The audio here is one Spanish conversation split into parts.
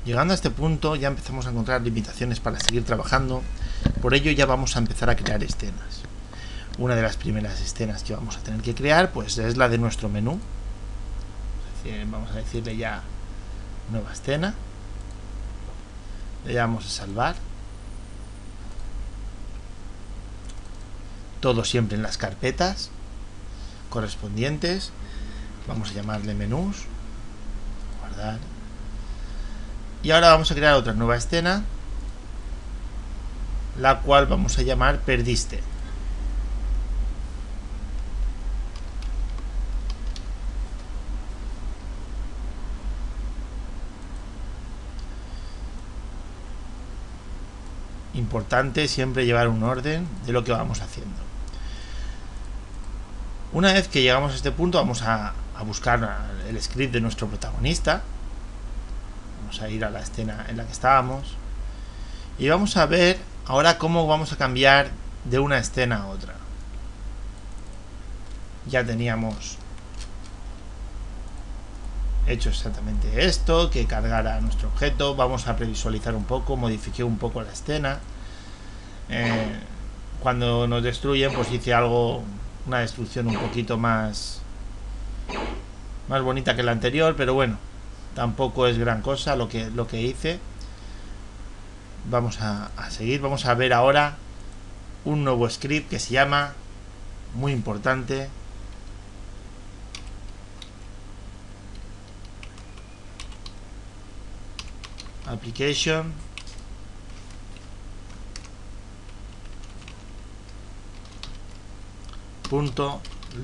Llegando a este punto ya empezamos a encontrar limitaciones para seguir trabajando. Por ello ya vamos a empezar a crear escenas. Una de las primeras escenas que vamos a tener que crear pues es la de nuestro menú. Vamos a decirle ya nueva escena. Le damos a salvar. Todo siempre en las carpetas correspondientes. Vamos a llamarle menús. Guardar. Y ahora vamos a crear otra nueva escena, la cual vamos a llamar perdiste. Importante siempre llevar un orden de lo que vamos haciendo. Una vez que llegamos a este punto vamos a buscar el script de nuestro protagonista. Vamos a ir a la escena en la que estábamos y vamos a ver ahora cómo vamos a cambiar de una escena a otra. Ya teníamos hecho exactamente esto, que cargara nuestro objeto. Vamos a previsualizar un poco, modifiqué un poco la escena. Cuando nos destruyen pues hice algo, una destrucción un poquito más bonita que la anterior, pero bueno, tampoco es gran cosa lo que hice. Vamos a seguir. Vamos a ver ahora un nuevo script que se llama, muy importante, application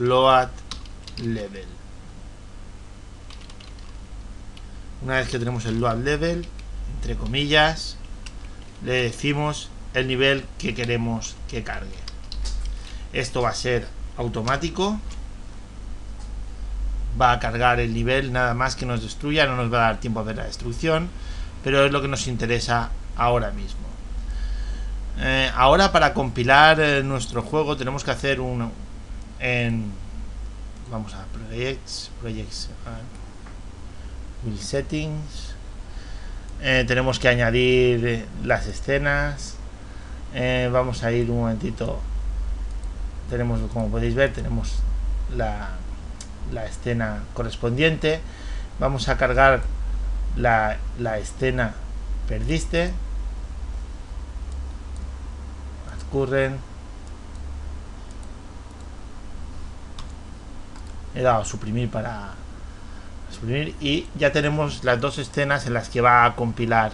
.load level. Una vez que tenemos el load level, entre comillas, le decimos el nivel que queremos que cargue. Esto va a ser automático, va a cargar el nivel nada más que nos destruya, no nos va a dar tiempo a ver la destrucción, pero es lo que nos interesa ahora mismo. Ahora para compilar nuestro juego tenemos que hacer vamos a projects will settings. Tenemos que añadir las escenas. Vamos a ir un momentito. Tenemos, como podéis ver, tenemos la escena correspondiente. Vamos a cargar la escena perdiste. Current. He dado a suprimir para suprimir y ya tenemos las dos escenas en las que va a compilar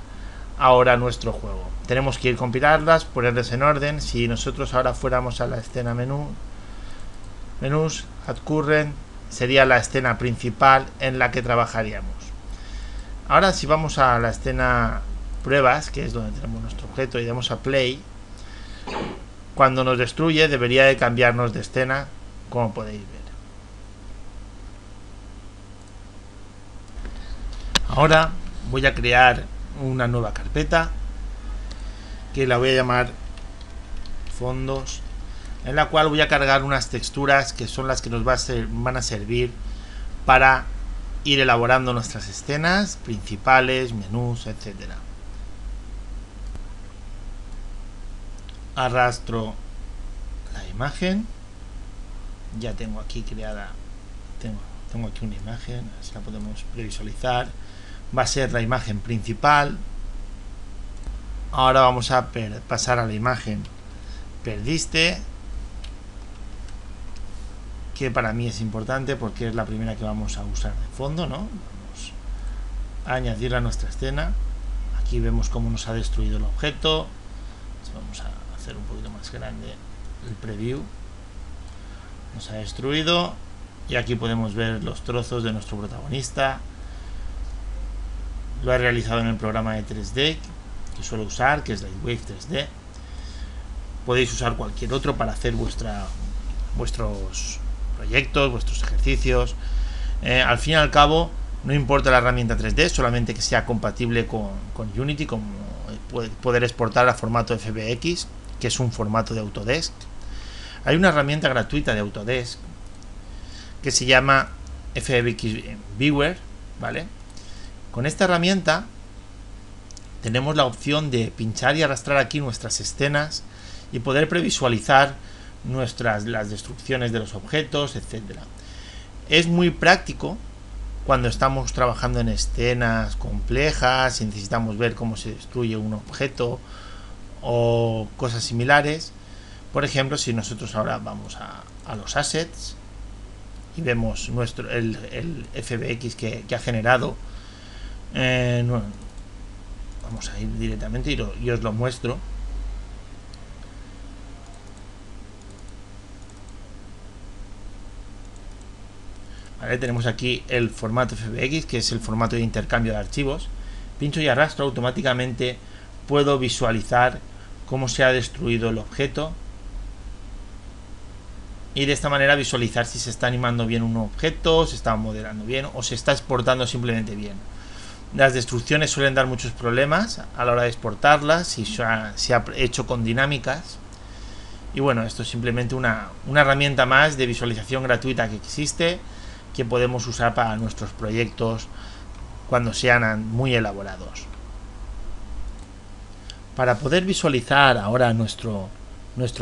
ahora nuestro juego. Tenemos que ir compilarlas, ponerlas en orden. Si nosotros ahora fuéramos a la escena menús, add current, sería la escena principal en la que trabajaríamos. Ahora si vamos a la escena pruebas, que es donde tenemos nuestro objeto, y damos a play, cuando nos destruye debería de cambiarnos de escena, como podéis ver. Ahora voy a crear una nueva carpeta que la voy a llamar fondos, en la cual voy a cargar unas texturas que son las que nos van a servir para ir elaborando nuestras escenas principales, menús, etcétera. Arrastro la imagen. Ya tengo aquí creada, tengo aquí una imagen, así la podemos previsualizar. Va a ser la imagen principal. Ahora vamos a pasar a la imagen perdiste, que para mí es importante porque es la primera que vamos a usar de fondo, ¿no? Vamos a añadirla a nuestra escena. Aquí vemos cómo nos ha destruido el objeto. Vamos a hacer un poquito más grande el preview. Nos ha destruido y aquí podemos ver los trozos de nuestro protagonista. Lo he realizado en el programa de 3D que suelo usar, que es Lightwave 3D. Podéis usar cualquier otro para hacer vuestros proyectos, vuestros ejercicios. Al fin y al cabo no importa la herramienta 3D, solamente que sea compatible con Unity, como poder exportar a formato FBX, que es un formato de Autodesk. Hay una herramienta gratuita de Autodesk que se llama FBX Viewer, ¿vale? Con esta herramienta tenemos la opción de pinchar y arrastrar aquí nuestras escenas y poder previsualizar las destrucciones de los objetos, etcétera. Es muy práctico cuando estamos trabajando en escenas complejas y necesitamos ver cómo se destruye un objeto o cosas similares. Por ejemplo, si nosotros ahora vamos a los assets y vemos el FBX que ha generado, vamos a ir directamente y os lo muestro. Vale, tenemos aquí el formato FBX, que es el formato de intercambio de archivos. Pincho y arrastro, automáticamente puedo visualizar cómo se ha destruido el objeto y de esta manera visualizar si se está animando bien un objeto, se está modelando bien o se está exportando simplemente bien. Las destrucciones suelen dar muchos problemas a la hora de exportarlas si se ha hecho con dinámicas. Y bueno, esto es simplemente una herramienta más de visualización gratuita que existe, que podemos usar para nuestros proyectos cuando sean muy elaborados. Para poder visualizar ahora nuestro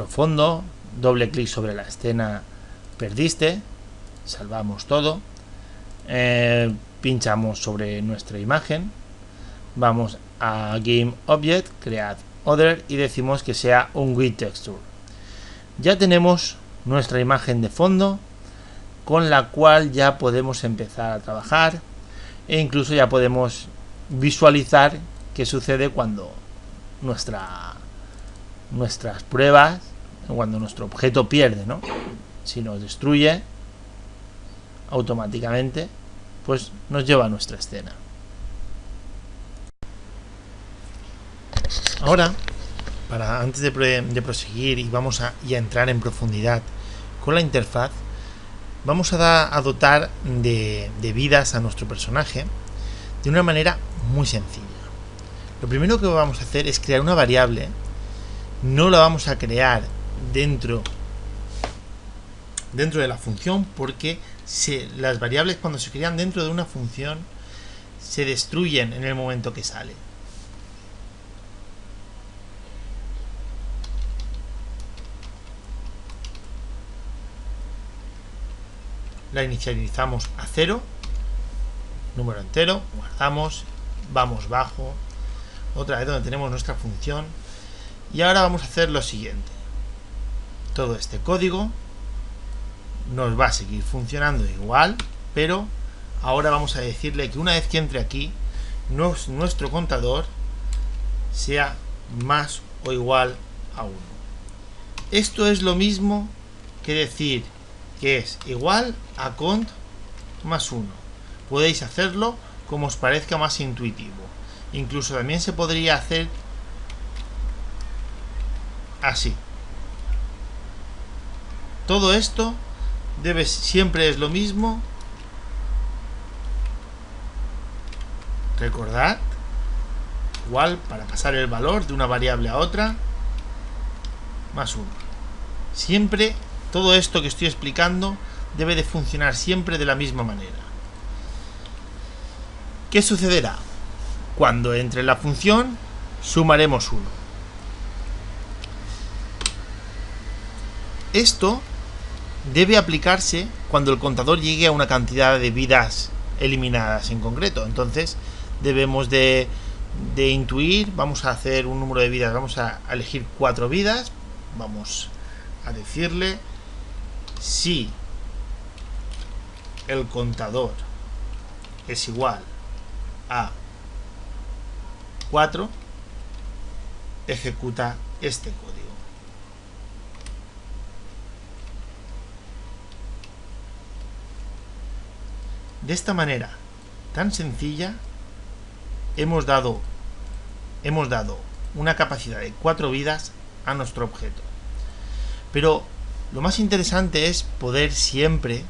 fondo, doble clic sobre la escena perdiste, salvamos todo, pinchamos sobre nuestra imagen, vamos a Game Object, Create Other y decimos que sea un With Texture. Ya tenemos nuestra imagen de fondo con la cual ya podemos empezar a trabajar e incluso ya podemos visualizar qué sucede cuando nuestras pruebas, cuando nuestro objeto pierde, ¿no? Si nos destruye, automáticamente pues nos lleva a nuestra escena. Ahora, antes de proseguir y vamos a entrar en profundidad con la interfaz, vamos a dotar de vidas a nuestro personaje de una manera muy sencilla. Lo primero que vamos a hacer es crear una variable. No la vamos a crear dentro de la función, porque las variables, cuando se crean dentro de una función, se destruyen en el momento que sale. La inicializamos a 0, número entero, guardamos, vamos bajo, otra vez donde tenemos nuestra función, y ahora vamos a hacer lo siguiente. Todo este código nos va a seguir funcionando igual, pero ahora vamos a decirle que una vez que entre aquí, nuestro contador sea más o igual a 1. Esto es lo mismo que decir que es igual a cont más 1. Podéis hacerlo como os parezca más intuitivo. Incluso también se podría hacer así. Todo esto siempre es lo mismo. Recordad, igual para pasar el valor de una variable a otra, más 1. Siempre todo esto que estoy explicando debe de funcionar siempre de la misma manera. ¿Qué sucederá? Cuando entre la función, sumaremos 1. Esto debe aplicarse cuando el contador llegue a una cantidad de vidas eliminadas en concreto. Entonces debemos de intuir, vamos a hacer un número de vidas, vamos a elegir 4 vidas, vamos a decirle si el contador es igual a 4, ejecuta este código. De esta manera tan sencilla hemos dado una capacidad de 4 vidas a nuestro objeto. Pero lo más interesante es poder siempre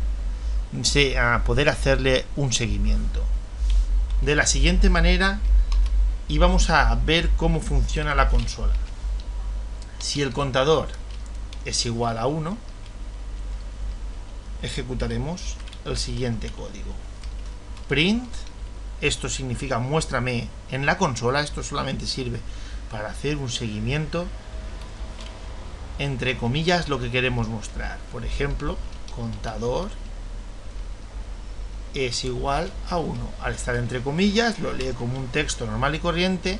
poder hacerle un seguimiento. De la siguiente manera, y vamos a ver cómo funciona la consola. Si el contador es igual a 1, ejecutaremos el siguiente código: print esto significa muéstrame en la consola. Esto solamente sirve para hacer un seguimiento, entre comillas, lo que queremos mostrar. Por ejemplo, contador es igual a 1. Al estar entre comillas, lo lee como un texto normal y corriente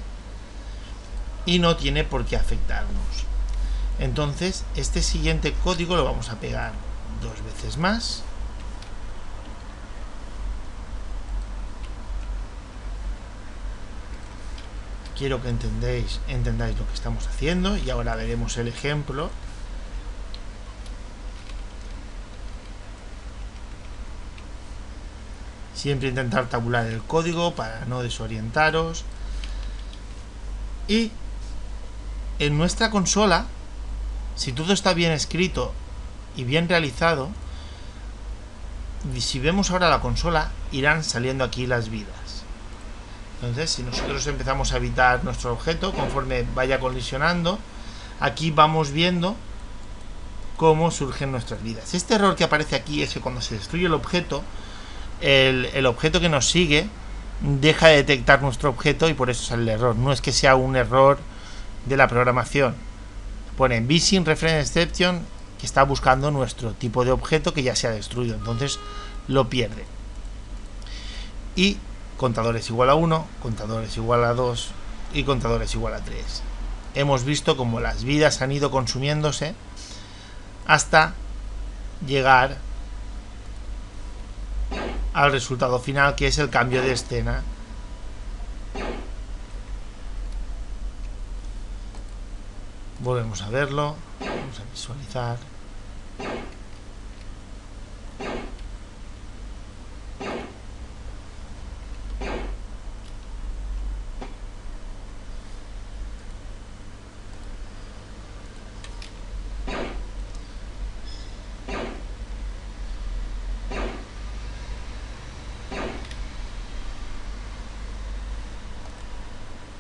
y no tiene por qué afectarnos. Entonces, este siguiente código lo vamos a pegar 2 veces más. Quiero que entendáis lo que estamos haciendo y ahora veremos el ejemplo. Siempre intentar tabular el código para no desorientaros. Y en nuestra consola, si todo está bien escrito y bien realizado, si vemos ahora la consola, irán saliendo aquí las vidas. Entonces, si nosotros empezamos a evitar nuestro objeto conforme vaya colisionando, aquí vamos viendo cómo surgen nuestras vidas. Este error que aparece aquí es que cuando se destruye el objeto, el objeto que nos sigue deja de detectar nuestro objeto y por eso sale el error. No es que sea un error de la programación. Pone missing reference exception, que está buscando nuestro tipo de objeto que ya se ha destruido, entonces lo pierde. Y contador es igual a 1, contador es igual a 2 y contador es igual a 3. Hemos visto cómo las vidas han ido consumiéndose hasta llegar al resultado final, que es el cambio de escena. Volvemos a verlo, vamos a visualizar.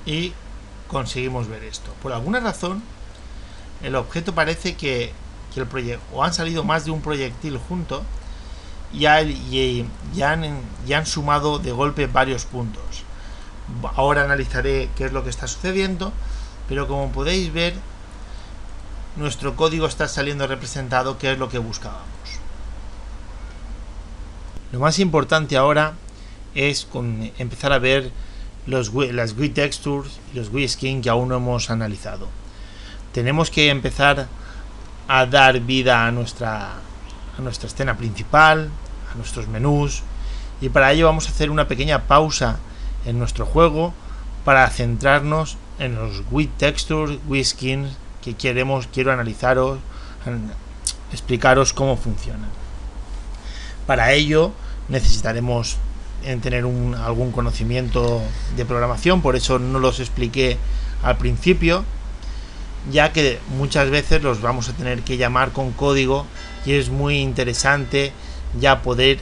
Y conseguimos ver esto. Por alguna razón, el objeto parece que el proyecto, o han salido más de un proyectil junto y han sumado de golpe varios puntos. Ahora analizaré qué es lo que está sucediendo, pero como podéis ver, nuestro código está saliendo representado, que es lo que buscábamos. Lo más importante ahora es empezar a ver las GUI textures y los GUI skin que aún no hemos analizado. Tenemos que empezar a dar vida a nuestra escena principal, a nuestros menús, y para ello vamos a hacer una pequeña pausa en nuestro juego para centrarnos en los GUI textures, GUI skins que quiero analizaros, explicaros cómo funcionan. Para ello necesitaremos tener algún conocimiento de programación, por eso no los expliqué al principio, ya que muchas veces los vamos a tener que llamar con código y es muy interesante ya poder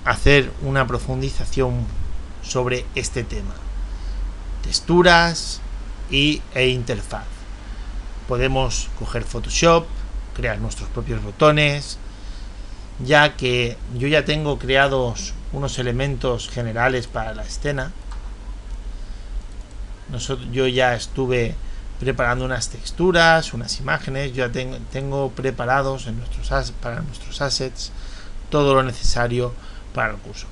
hacer una profundización sobre este tema. Texturas e interfaz. Podemos coger Photoshop, crear nuestros propios botones, ya que yo ya tengo creados unos elementos generales para la escena. Yo ya estuve preparando unas texturas, unas imágenes, yo ya tengo preparados para nuestros assets todo lo necesario para el curso.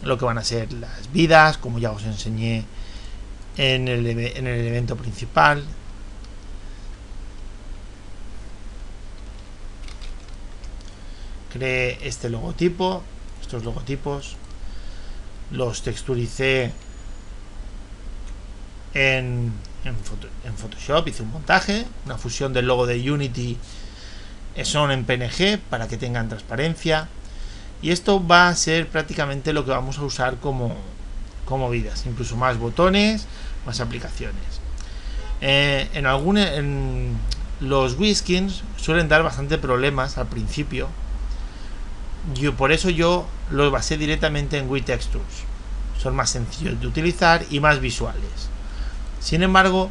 Lo que van a ser las vidas, como ya os enseñé en el evento principal. Creé este logotipo, estos logotipos, los texturicé en Photoshop, hice un montaje, una fusión del logo de Unity, son en PNG para que tengan transparencia, y esto va a ser prácticamente lo que vamos a usar como vidas, incluso más botones, más aplicaciones. Los GUI skins suelen dar bastante problemas al principio. Por eso yo los basé directamente en GUI textures. Son más sencillos de utilizar y más visuales. Sin embargo,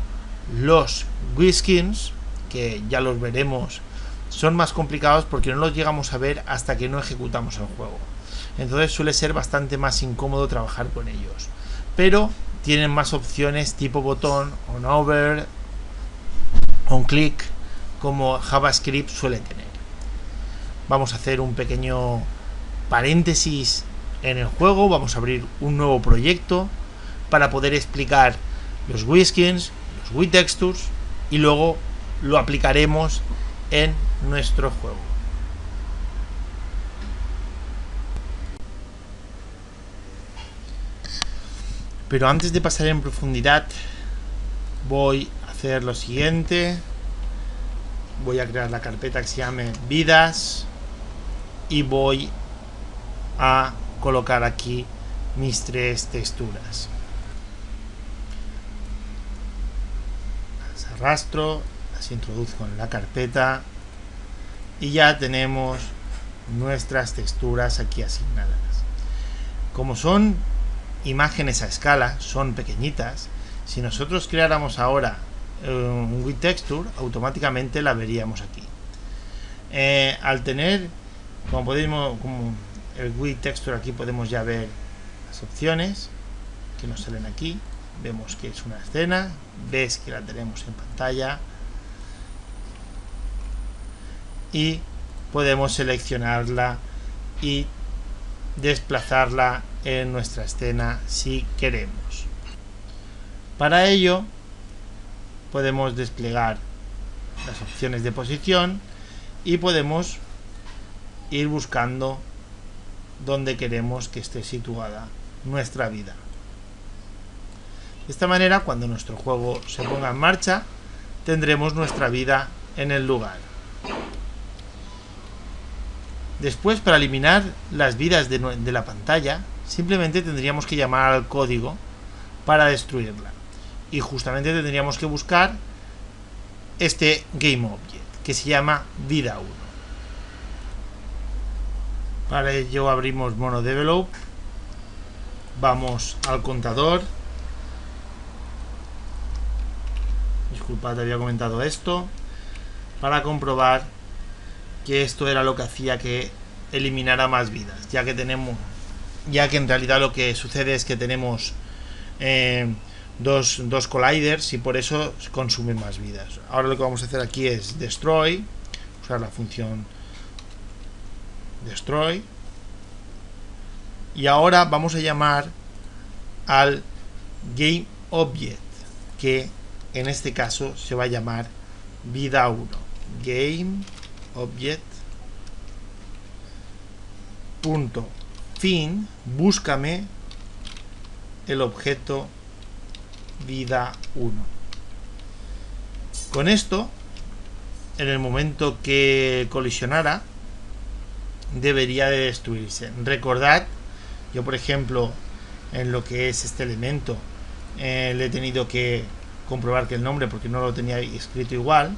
los GUI skins, que ya los veremos, son más complicados porque no los llegamos a ver hasta que no ejecutamos el juego. entonces suele ser bastante más incómodo trabajar con ellos, pero tienen más opciones tipo botón, on over, on click, como JavaScript suele tener. Vamos a hacer un pequeño paréntesis en el juego, vamos a abrir un nuevo proyecto para poder explicar los WiiSkins, los WiiTextures, y luego lo aplicaremos en nuestro juego. Pero antes de pasar en profundidad, voy a hacer lo siguiente. Voy a crear la carpeta que se llame vidas y voy a colocar aquí mis 3 texturas. Las arrastro, las introduzco en la carpeta y ya tenemos nuestras texturas aquí asignadas. Como son imágenes a escala, son pequeñitas, si nosotros creáramos ahora un WiiTexture, automáticamente la veríamos aquí. Al tener, como el WiiTexture, aquí podemos ya ver las opciones que nos salen aquí. Vemos que es una escena, ves que la tenemos en pantalla y podemos seleccionarla y desplazarla en nuestra escena si queremos. Para ello podemos desplegar las opciones de posición y podemos ir buscando donde queremos que esté situada nuestra vida. De esta manera, cuando nuestro juego se ponga en marcha, tendremos nuestra vida en el lugar. Después, para eliminar las vidas de la pantalla, simplemente tendríamos que llamar al código para destruirla. Y justamente tendríamos que buscar este GameObject, que se llama vida 1. Para ello abrimos MonoDevelop, vamos al contador. Disculpad, había comentado esto, para comprobar que esto era lo que hacía que eliminara más vidas, ya que en realidad lo que sucede es que tenemos dos colliders y por eso consumen más vidas. Ahora lo que vamos a hacer aquí es destroy, usar la función destroy, y ahora vamos a llamar al GameObject, que en este caso se va a llamar vida 1. GameObject punto fin, búscame el objeto vida 1. Con esto, en el momento que colisionara, debería de destruirse. Recordad, yo por ejemplo, en lo que es este elemento, le he tenido que comprobar que el nombre, porque no lo tenía escrito igual,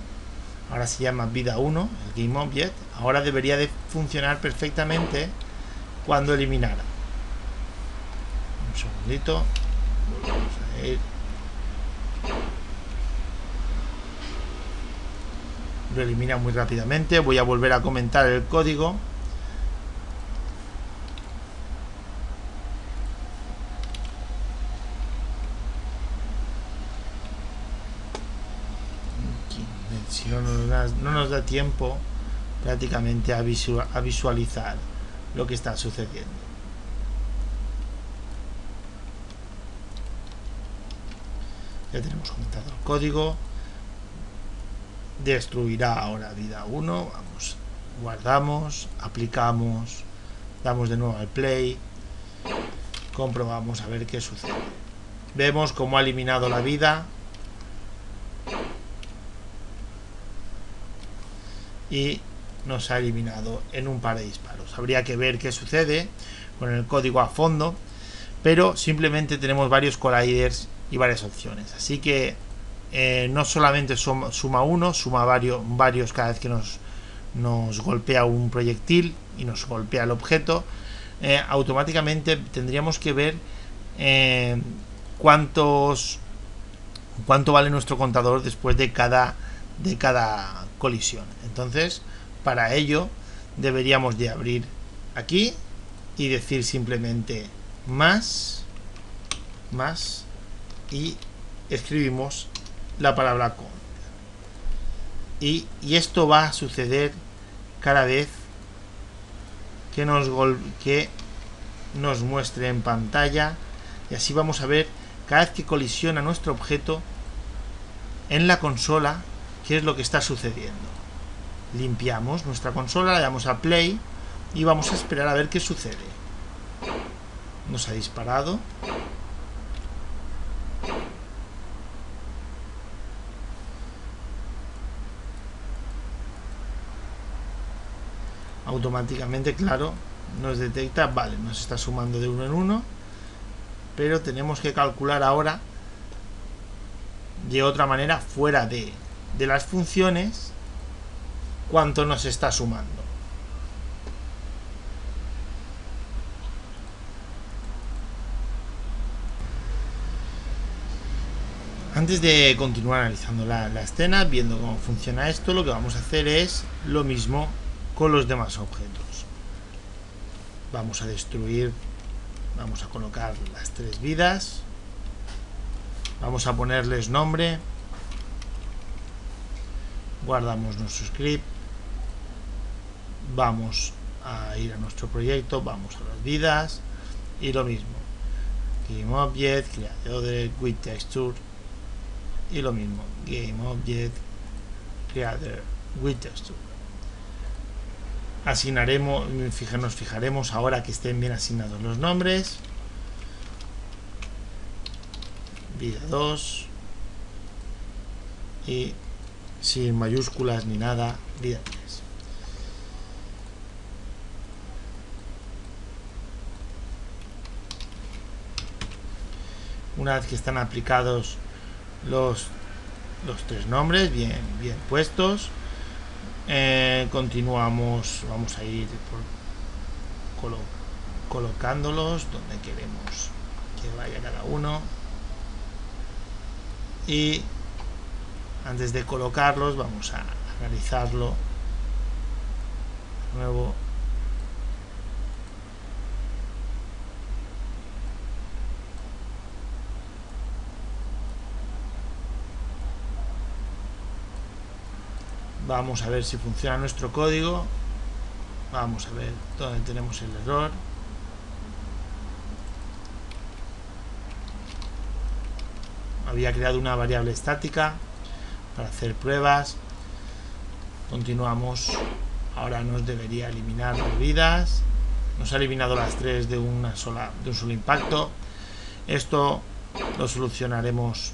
ahora se llama vida 1, el GameObject. Ahora debería de funcionar perfectamente cuando eliminara. Un segundito, volvemos a ir. Lo elimina muy rápidamente. Voy a volver a comentar el código. Si no nos da tiempo prácticamente a visualizar lo que está sucediendo. Ya tenemos comentado el código. Destruirá ahora vida 1. Vamos, guardamos, aplicamos, damos de nuevo al play, comprobamos a ver qué sucede. Vemos cómo ha eliminado la vida y nos ha eliminado en un par de disparos. Habría que ver qué sucede con el código a fondo, pero simplemente tenemos varios colliders y varias opciones, así que no solamente suma uno, suma varios cada vez que nos golpea un proyectil y nos golpea el objeto. Automáticamente tendríamos que ver cuánto vale nuestro contador después de cada colisión. Entonces, para ello deberíamos de abrir aquí y decir simplemente más y escribimos la palabra con. Y esto va a suceder cada vez que nos muestre en pantalla, y así vamos a ver cada vez que colisiona nuestro objeto en la consola qué es lo que está sucediendo. Limpiamos nuestra consola, le damos a play y vamos a esperar a ver qué sucede. Nos ha disparado. Automáticamente, claro, nos detecta, vale, nos está sumando de uno en uno, pero tenemos que calcular ahora de otra manera, fuera de las funciones, cuánto nos está sumando. Antes de continuar analizando la escena, viendo cómo funciona esto, lo que vamos a hacer es lo mismo con los demás objetos. Vamos a destruir, vamos a colocar las 3 vidas, vamos a ponerles nombre, guardamos nuestro script, vamos a ir a nuestro proyecto, vamos a las vidas y lo mismo, Game Object, Creator, with Texture, y lo mismo, Game Object, Creator, with Texture. Asignaremos, nos fijaremos ahora que estén bien asignados los nombres. Vida 2 y sin mayúsculas ni nada, vida 3. Una vez que están aplicados los 3 nombres bien puestos, continuamos, vamos a ir colocándolos donde queremos que vaya cada uno, y antes de colocarlos vamos a analizarlo de nuevo. Vamos a ver si funciona nuestro código. Vamos a ver dónde tenemos el error. Había creado una variable estática para hacer pruebas. Continuamos. Ahora nos debería eliminar las vidas. Nos ha eliminado las 3 de un solo impacto. Esto lo solucionaremos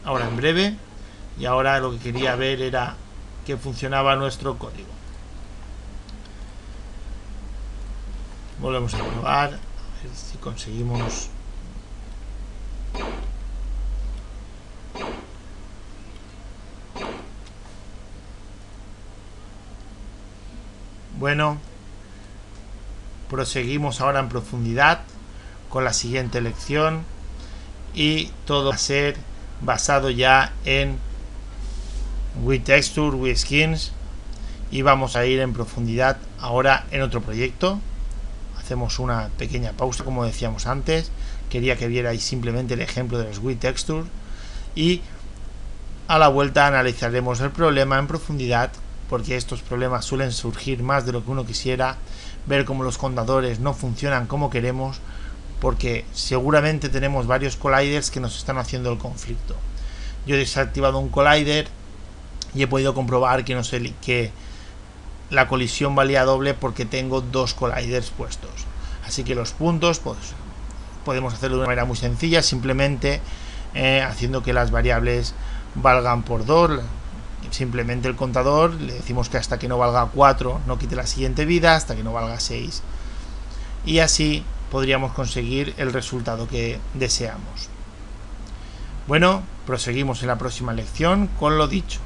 ahora en breve. Y ahora lo que quería ver era que funcionaba nuestro código. Volvemos a probar, a ver si conseguimos. Bueno, proseguimos ahora en profundidad con la siguiente lección, y todo va a ser basado ya en with Texture, with Skins, y vamos a ir en profundidad ahora en otro proyecto. Hacemos una pequeña pausa, como decíamos antes. Quería que vierais simplemente el ejemplo de los with Texture, y a la vuelta analizaremos el problema en profundidad, porque estos problemas suelen surgir más de lo que uno quisiera, ver cómo los contadores no funcionan como queremos, porque seguramente tenemos varios colliders que nos están haciendo el conflicto. Yo he desactivado un collider y he podido comprobar que la colisión valía doble porque tengo 2 colliders puestos. Así que los puntos, pues podemos hacerlo de una manera muy sencilla, simplemente haciendo que las variables valgan por 2. Simplemente el contador le decimos que hasta que no valga 4 no quite la siguiente vida, hasta que no valga 6, y así podríamos conseguir el resultado que deseamos. Bueno, proseguimos en la próxima lección con lo dicho.